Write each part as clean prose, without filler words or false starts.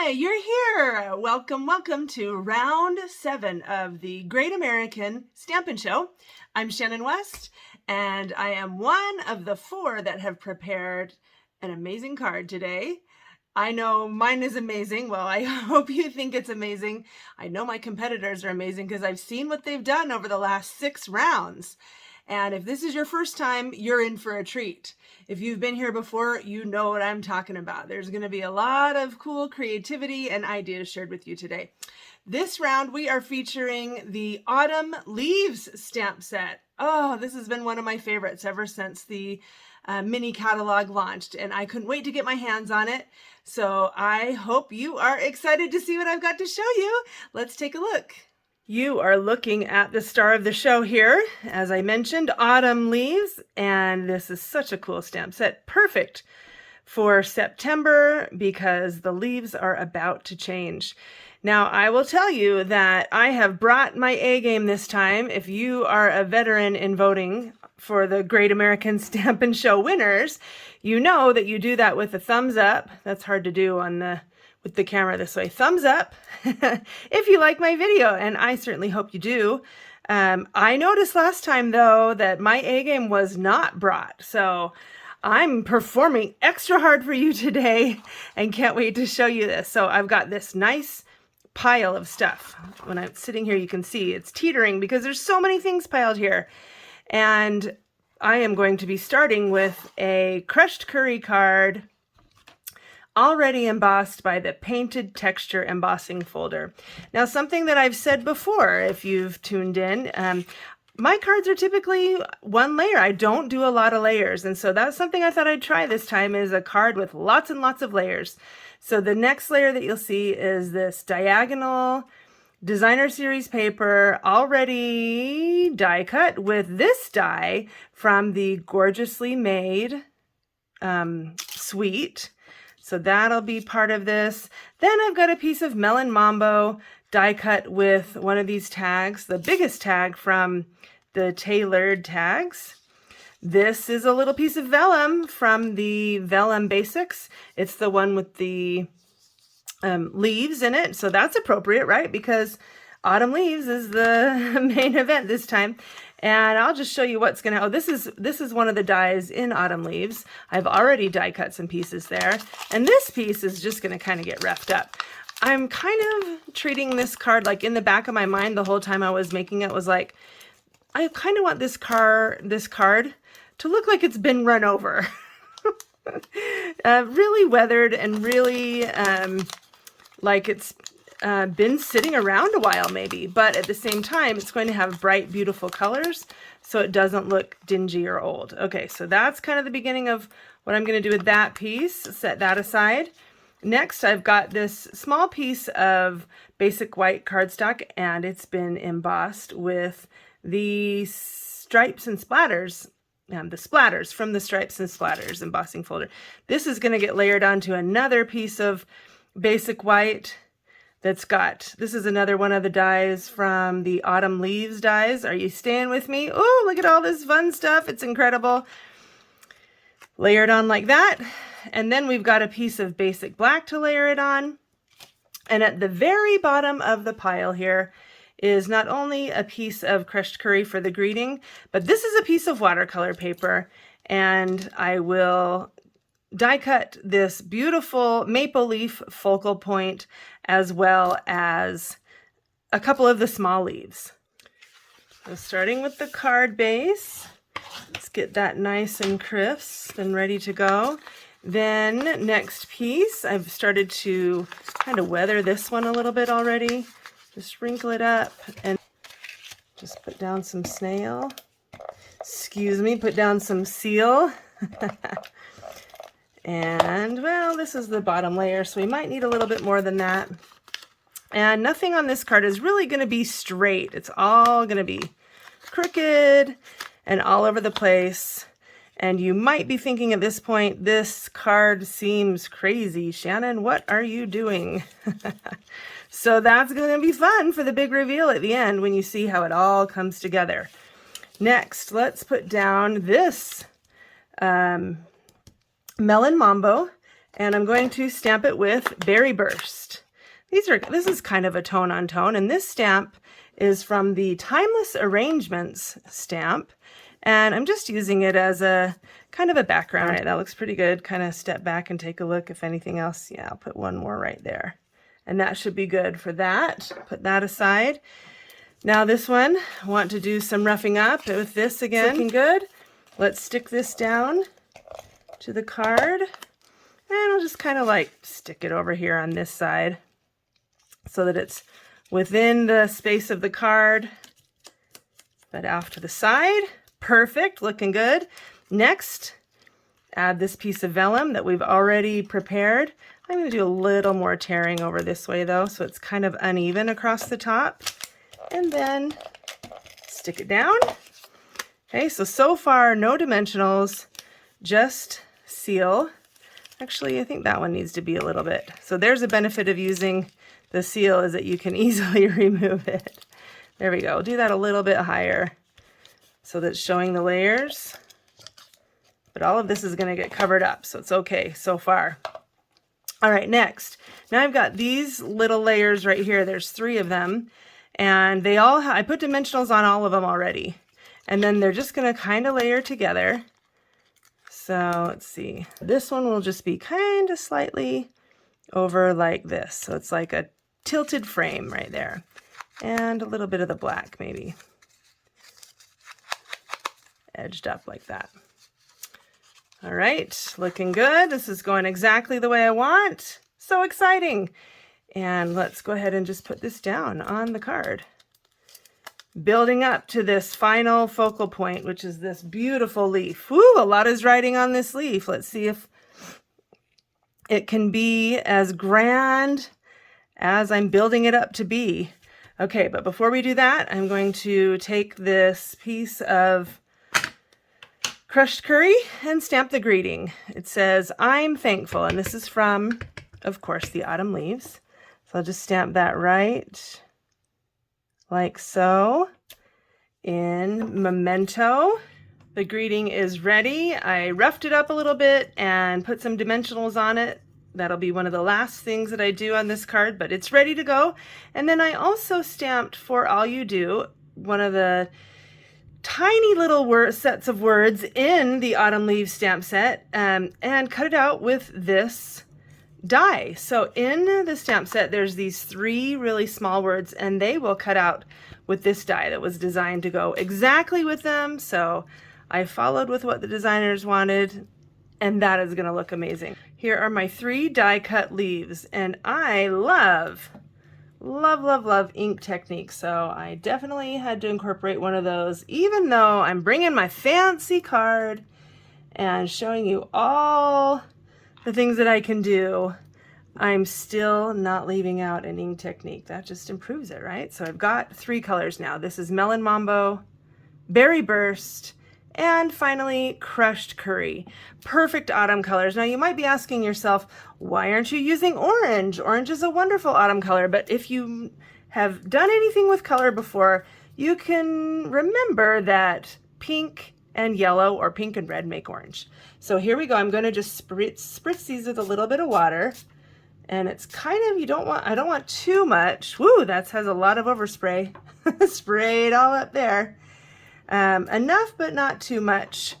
Hi, you're here. Welcome, welcome to round 7 of the Great American Stampin' Show. I'm Shannon West, and I am one of the 4 that have prepared an amazing card today. I know mine is amazing. Well, I hope you think it's amazing. I know my competitors are amazing because I've seen what they've done over the last 6 rounds. And if this is your first time, you're in for a treat. If you've been here before, you know what I'm talking about. There's going to be a lot of cool creativity and ideas shared with you today. This round, we are featuring the Autumn Leaves stamp set. Oh, this has been one of my favorites ever since the mini catalog launched, and I couldn't wait to get my hands on it. So I hope you are excited to see what I've got to show you. Let's take a look. You are looking at the star of the show here, as I mentioned, Autumn Leaves, and this is such a cool stamp set. Perfect for September because the leaves are about to change. Now, I will tell you that I have brought my A game this time. If you are a veteran in voting for the Great American Stampin' Show winners, you know that you do that with a thumbs up. That's hard to do on with the camera this way. Thumbs up if you like my video, and I certainly hope you do. I noticed last time, though, that my A game was not brought, so I'm performing extra hard for you today and can't wait to show you this. So I've got this nice pile of stuff. When I'm sitting here, you can see it's teetering because there's so many things piled here. And I am going to be starting with a crushed curry card already embossed by the Painted Texture embossing folder. Now, something that I've said before, if you've tuned in, my cards are typically one layer. I don't do a lot of layers, and so that's something I thought I'd try this time, is a card with lots and lots of layers. So the next layer that you'll see is this diagonal designer series paper, already die cut with this die from the Gorgeously Made suite. So that'll be part of this. Then I've got a piece of Melon Mambo die cut with one of these tags, the biggest tag from the tailored tags. This is a little piece of vellum from the Vellum Basics. It's the one with the leaves in it. So that's appropriate, right? Because Autumn Leaves is the main event this time. And I'll just show you what's going to, oh, this is one of the dies in Autumn Leaves. I've already die cut some pieces there. And this piece is just going to kind of get roughed up. I'm kind of treating this card, like in the back of my mind the whole time I was making it was like, I kind of want this card to look like it's been run over. Really weathered and really like it's been sitting around a while maybe, but at the same time it's going to have bright, beautiful colors so it doesn't look dingy or old. Okay, so that's kind of the beginning of what I'm going to do with that piece. Set that aside. Next, I've got this small piece of basic white cardstock, and it's been embossed with the stripes and splatters, the splatters from the Stripes and Splatters embossing folder. This is going to get layered onto another piece of basic white that's got, this is another one of the dies from the Autumn Leaves dies. Are you staying with me? Oh, look at all this fun stuff. It's incredible. Layered on like that. And then we've got a piece of basic black to layer it on. And at the very bottom of the pile here is not only a piece of crushed curry for the greeting, but this is a piece of watercolor paper. And I will die cut this beautiful maple leaf focal point as well as a couple of the small leaves. So starting with the card base, let's get that nice and crisp and ready to go. Then next piece, I've started to kind of weather this one a little bit already. Just sprinkle it up and just put down some snail. Excuse me, put down some seal. And, well, this is the bottom layer, so we might need a little bit more than that. And nothing on this card is really going to be straight. It's all going to be crooked and all over the place. And you might be thinking at this point, this card seems crazy. Shannon, what are you doing? So that's going to be fun for the big reveal at the end when you see how it all comes together. Next, let's put down this Melon Mambo, and I'm going to stamp it with Berry Burst. This is kind of a tone on tone, and this stamp is from the Timeless Arrangements stamp, and I'm just using it as a kind of a background. All right, that looks pretty good. Kind of step back and take a look if anything else. Yeah, I'll put one more right there, and that should be good for that. Put that aside. Now this one, I want to do some roughing up with this again. It's looking good. Let's stick this down to the card, and I'll just kind of like stick it over here on this side so that it's within the space of the card, but off to the side. Perfect, looking good. Next, add this piece of vellum that we've already prepared. I'm going to do a little more tearing over this way though, so it's kind of uneven across the top. And then stick it down. Okay, so far no dimensionals, just seal. Actually, I think that one needs to be a little bit. So there's a benefit of using the seal, is that you can easily remove it. There we go. We'll do that a little bit higher so that's showing the layers. But all of this is going to get covered up, so it's okay so far. All right, next. Now I've got these little layers right here. There's 3 of them. And they all I put dimensionals on all of them already. And then they're just going to kind of layer together. So let's see. This one will just be kind of slightly over like this. So it's like a tilted frame right there. And a little bit of the black maybe. Edged up like that. All right, looking good. This is going exactly the way I want. So exciting. And let's go ahead and just put this down on the card. Building up to this final focal point, which is this beautiful leaf. Woo, a lot is riding on this leaf. Let's see if it can be as grand as I'm building it up to be. Okay, but before we do that, I'm going to take this piece of crushed curry and stamp the greeting. It says, "I'm thankful," and this is from, of course, the autumn leaves. So I'll just stamp that right like so in Memento. The greeting is ready. I roughed it up a little bit and put some dimensionals on it. That'll be one of the last things that I do on this card, but it's ready to go. And then I also stamped For All You Do, one of the tiny little sets of words in the Autumn Leaves stamp set, and cut it out with this die. So in the stamp set, there's these 3 really small words, and they will cut out with this die that was designed to go exactly with them. So I followed with what the designers wanted, and that is going to look amazing. Here are my 3 die cut leaves, and I love ink techniques, so I definitely had to incorporate one of those, even though I'm bringing my fancy card and showing you all the things that I can do. I'm still not leaving out an ink technique. That just improves it, right? So I've got 3 colors now. This is Melon Mambo, Berry Burst, and finally Crushed Curry. Perfect autumn colors. Now you might be asking yourself, why aren't you using orange? Orange is a wonderful autumn color, but if you have done anything with color before, you can remember that pink and yellow or pink and red make orange. So here we go. I'm going to just spritz these with a little bit of water, and it's kind of, I don't want too much. Woo, that has a lot of overspray. Spray it all up there. Enough, but not too much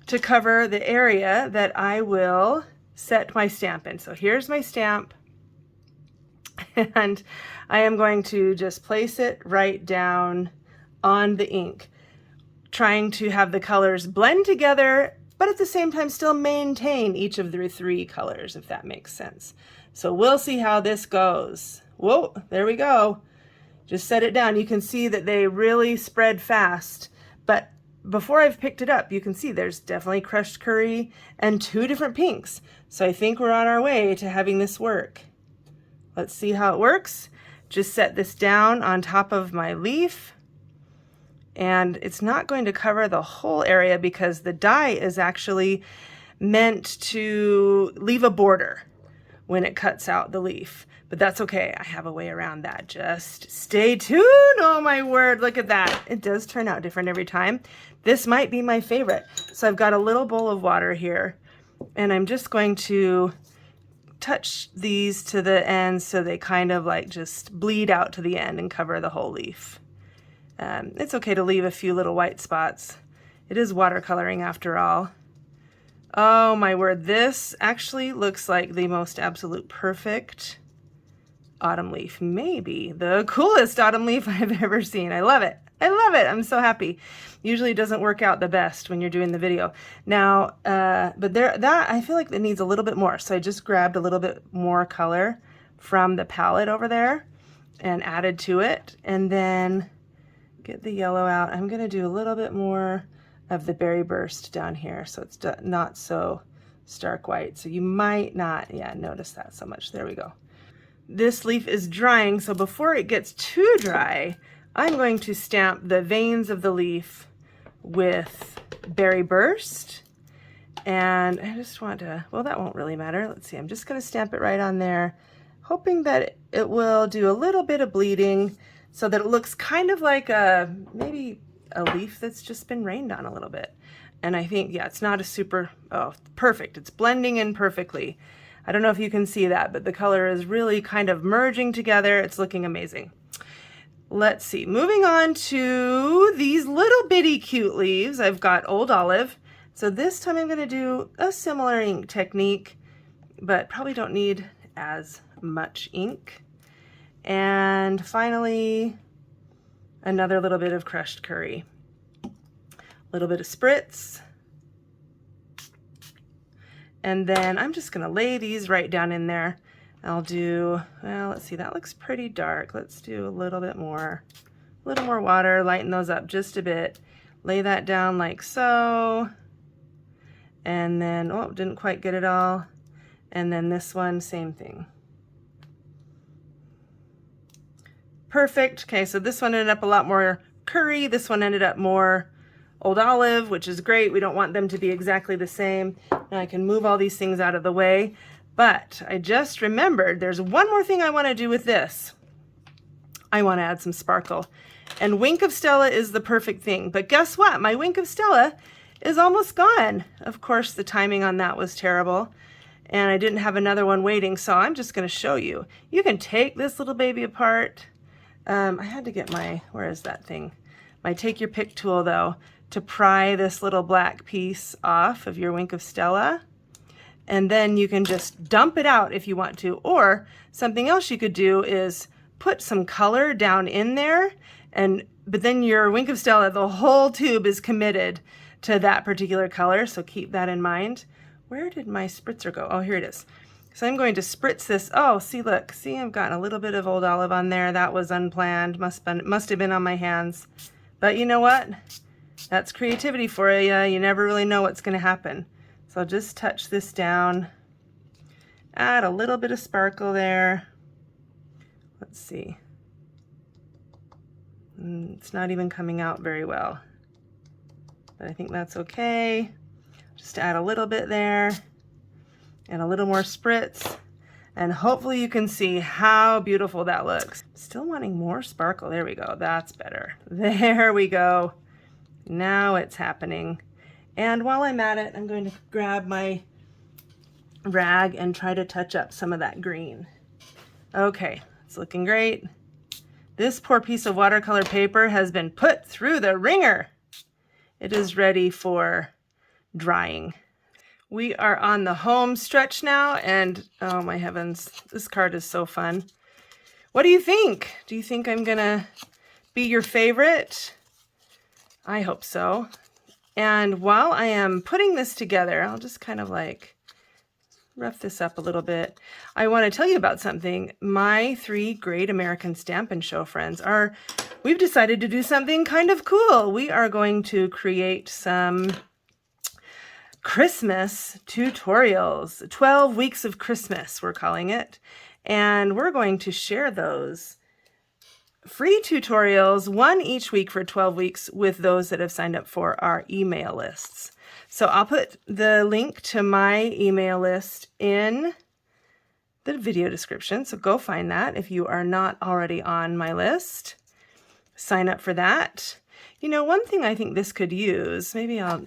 to cover the area that I will set my stamp in. So here's my stamp, and I am going to just place it right down on the ink, trying to have the colors blend together, but at the same time still maintain each of the 3 colors, if that makes sense. So we'll see how this goes. Whoa, there we go. Just set it down. You can see that they really spread fast, but before I've picked it up, you can see there's definitely crushed curry and 2 different pinks. So I think we're on our way to having this work. Let's see how it works. Just set this down on top of my leaf, and it's not going to cover the whole area because the die is actually meant to leave a border when it cuts out the leaf. But that's okay. I have a way around that. Just stay tuned. Oh my word, look at that. It does turn out different every time. This might be my favorite. So I've got a little bowl of water here, and I'm just going to touch these to the end so they kind of like just bleed out to the end and cover the whole leaf. It's okay to leave a few little white spots. It is watercoloring after all. Oh my word, this actually looks like the most absolute perfect autumn leaf. Maybe the coolest autumn leaf I've ever seen. I love it. I love it. I'm so happy. Usually it doesn't work out the best when you're doing the video. Now, but that I feel like it needs a little bit more. So I just grabbed a little bit more color from the palette over there and added to it. And then get the yellow out. I'm going to do a little bit more of the berry burst down here so it's not so stark white. So you might not, notice that so much. There we go. This leaf is drying, so before it gets too dry, I'm going to stamp the veins of the leaf with berry burst. And I just want to, well, that won't really matter. Let's see, I'm just going to stamp it right on there, hoping that it will do a little bit of bleeding so that it looks kind of like maybe a leaf that's just been rained on a little bit. And I think, it's not a super, perfect. It's blending in perfectly. I don't know if you can see that, but the color is really kind of merging together. It's looking amazing. Let's see, moving on to these little bitty cute leaves. I've got Old Olive. So this time I'm going to do a similar ink technique, but probably don't need as much ink. And finally, another little bit of crushed curry. A little bit of spritz. And then I'm just going to lay these right down in there. I'll do, well, let's see, that looks pretty dark. Let's do a little bit more, water, lighten those up just a bit. Lay that down like so. And then, oh, didn't quite get it all. And then this one, same thing. Perfect. Okay, so this one ended up a lot more curry. This one ended up more Old Olive, which is great. We don't want them to be exactly the same. Now I can move all these things out of the way. But I just remembered there's one more thing I want to do with this. I want to add some sparkle. And Wink of Stella is the perfect thing. But guess what? My Wink of Stella is almost gone. Of course, the timing on that was terrible. And I didn't have another one waiting, so I'm just going to show you. You can take this little baby apart. I had to get my, where is that thing? My Take Your Pick tool, though, to pry this little black piece off of your Wink of Stella. And then you can just dump it out if you want to. Or something else you could do is put some color down in there, but then your Wink of Stella, the whole tube is committed to that particular color, so keep that in mind. Where did my spritzer go? Oh, here it is. So I'm going to spritz this. Oh, see, look, see, I've gotten a little bit of Old Olive on there. That was unplanned, must have been on my hands. But you know what? That's creativity for you. You never really know what's going to happen. So I'll just touch this down, add a little bit of sparkle there. Let's see. It's not even coming out very well, but I think that's okay. Just add a little bit there and a little more spritz, and hopefully you can see how beautiful that looks. Still wanting more sparkle. There we go. That's better. There we go. Now it's happening. And while I'm at it, I'm going to grab my rag and try to touch up some of that green. Okay, it's looking great. This poor piece of watercolor paper has been put through the ringer. It is ready for drying. We are on the home stretch now, and oh my heavens, this card is so fun. What do you think? Do you think I'm gonna be your favorite? I hope so. And while I am putting this together, I'll just kind of like rough this up a little bit. I want to tell you about something. My 3 Great American Stampin' Show friends we've decided to do something kind of cool. We are going to create some Christmas tutorials, 12 weeks of Christmas, we're calling it. And we're going to share those free tutorials, one each week for 12 weeks with those that have signed up for our email lists. So I'll put the link to my email list in the video description. So go find that if you are not already on my list. Sign up for that. You know, one thing I think this could use, maybe I'll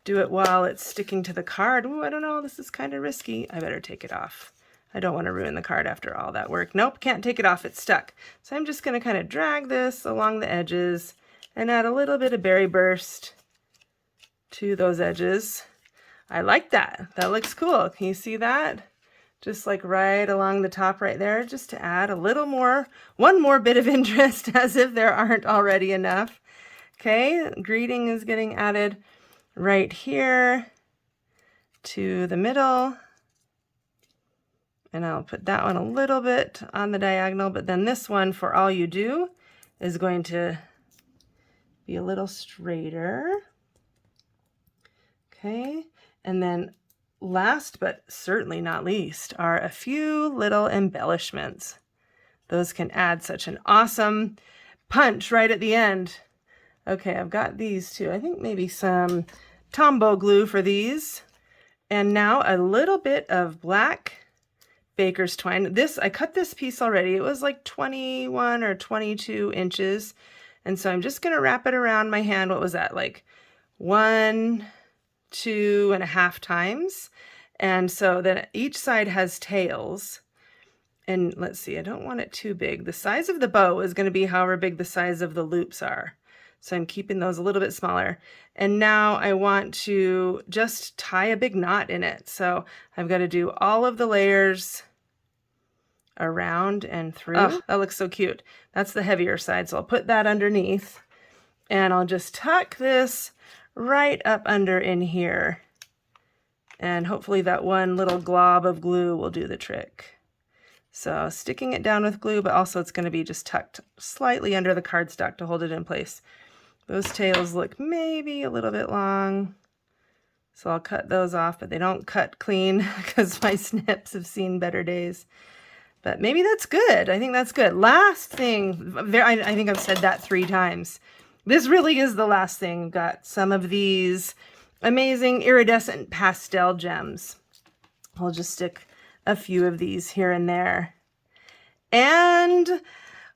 do it while it's sticking to the card. Ooh, I don't know, this is kind of risky. I better take it off. I don't want to ruin the card after all that work. Nope, can't take it off, it's stuck. So I'm just gonna kind of drag this along the edges and add a little bit of berry burst to those edges. I like that. That looks cool. Can you see that? Just like right along the top right there, just to add a little more, one more bit of interest, as if there aren't already enough. Okay, greeting is getting added right here to the middle. And I'll put that one a little bit on the diagonal, but then this one, for all you do, is going to be a little straighter. Okay, and then last but certainly not least are a few little embellishments. Those can add such an awesome punch right at the end. Okay, I've got these too. I think maybe some Tombow glue for these. And now a little bit of black baker's twine. I cut this piece already. It was like 21 or 22 inches. And so I'm just going to wrap it around my hand. What was that? Like 1, 2.5 times. And so then each side has tails. And let's see, I don't want it too big. The size of the bow is going to be however big the size of the loops are. So I'm keeping those a little bit smaller. And now I want to just tie a big knot in it. So I've got to do all of the layers around and through. Oh, that looks so cute. That's the heavier side. So I'll put that underneath and I'll just tuck this right up under in here. And hopefully that one little glob of glue will do the trick. So sticking it down with glue, but also it's going to be just tucked slightly under the cardstock to hold it in place. Those tails look maybe a little bit long, so I'll cut those off, but they don't cut clean because my snips have seen better days. But maybe that's good. I think that's good. Last thing, I think I've said that 3 times. This really is the last thing. Got some of these amazing iridescent pastel gems. I'll just stick a few of these here and there. And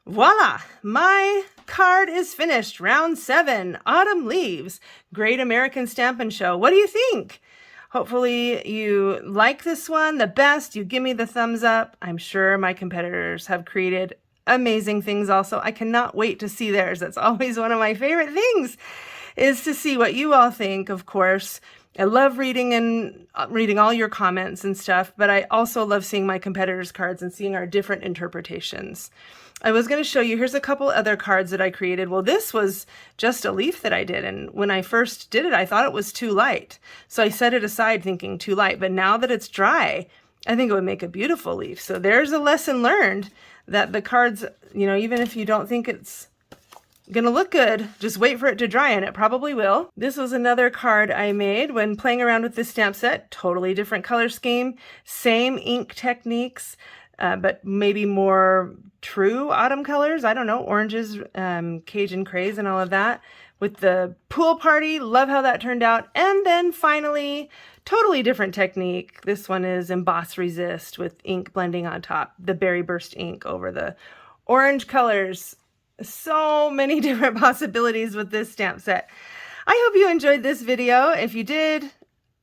voila, my card is finished. Round 7, Autumn Leaves, Great American Stampin' Show. What do you think? Hopefully you like this one the best. You give me the thumbs up. I'm sure my competitors have created amazing things also. I cannot wait to see theirs. That's always one of my favorite things, is to see what you all think, of course. I love reading all your comments and stuff, but I also love seeing my competitors' cards and seeing our different interpretations. I was going to show you, here's a couple other cards that I created. Well, this was just a leaf that I did, and when I first did it, I thought it was too light. So I set it aside thinking too light, but now that it's dry, I think it would make a beautiful leaf. So there's a lesson learned that the cards, you know, even if you don't think it's gonna look good, just wait for it to dry, and it probably will. This was another card I made when playing around with this stamp set. Totally different color scheme, same ink techniques, but maybe more true autumn colors. I don't know, oranges, Cajun craze and all of that. With the pool party, love how that turned out. And then finally, totally different technique. This one is emboss resist with ink blending on top, the berry burst ink over the orange colors. So many different possibilities with this stamp set. I hope you enjoyed this video. If you did,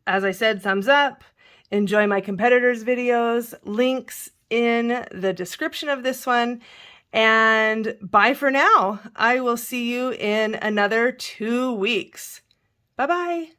as I said, thumbs up. Enjoy my competitors' videos. Links in the description of this one. And bye for now. I will see you in another 2 weeks. Bye-bye.